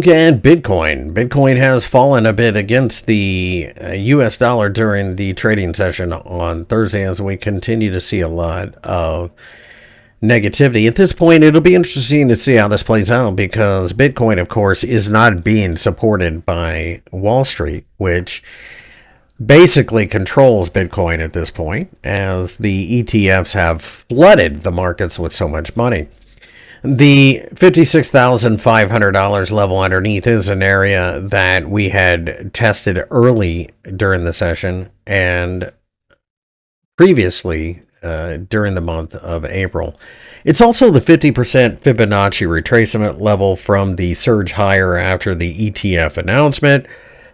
look at Bitcoin. Bitcoin has fallen a bit against the US dollar during the trading session on Thursday as we continue to see a lot of negativity. At this point, it'll be interesting to see how this plays out because Bitcoin, of course, is not being supported by Wall Street, which basically controls Bitcoin at this point as the ETFs have flooded the markets with so much money. The $56,500 level underneath is an area that we had tested early during the session and previously during the month of April. It's also the 50% Fibonacci retracement level from the surge higher after the ETF announcement.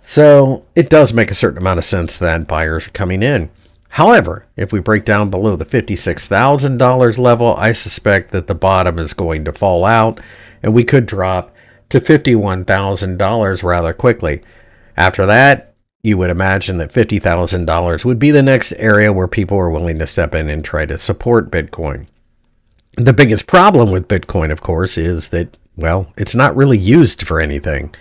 So it does make a certain amount of sense that buyers are coming in. However, if we break down below the $56,000 level, I suspect that the bottom is going to fall out and we could drop to $51,000 rather quickly. After that, you would imagine that $50,000 would be the next area where people are willing to step in and try to support Bitcoin. The biggest problem with Bitcoin, of course, is that, well, it's not really used for anything.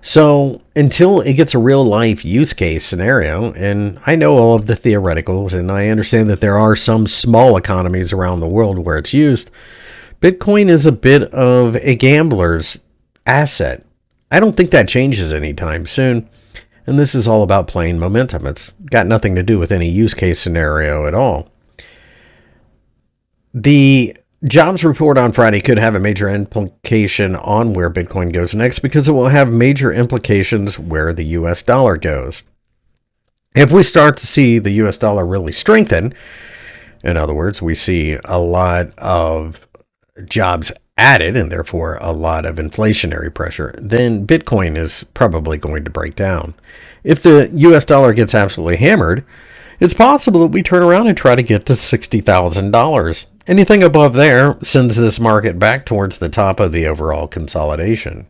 So until it gets a real life use case scenario, and I know all of the theoreticals, and I understand that there are some small economies around the world where it's used, Bitcoin is a bit of a gambler's asset. I don't think that changes anytime soon. And this is all about playing momentum. It's got nothing to do with any use case scenario at all. The jobs report on Friday could have a major implication on where Bitcoin goes next because it will have major implications where the US dollar goes. If we start to see the US dollar really strengthen, in other words, we see a lot of jobs added and therefore a lot of inflationary pressure, then Bitcoin is probably going to break down. If the US dollar gets absolutely hammered, it's possible that we turn around and try to get to $60,000. Anything above there sends this market back towards the top of the overall consolidation.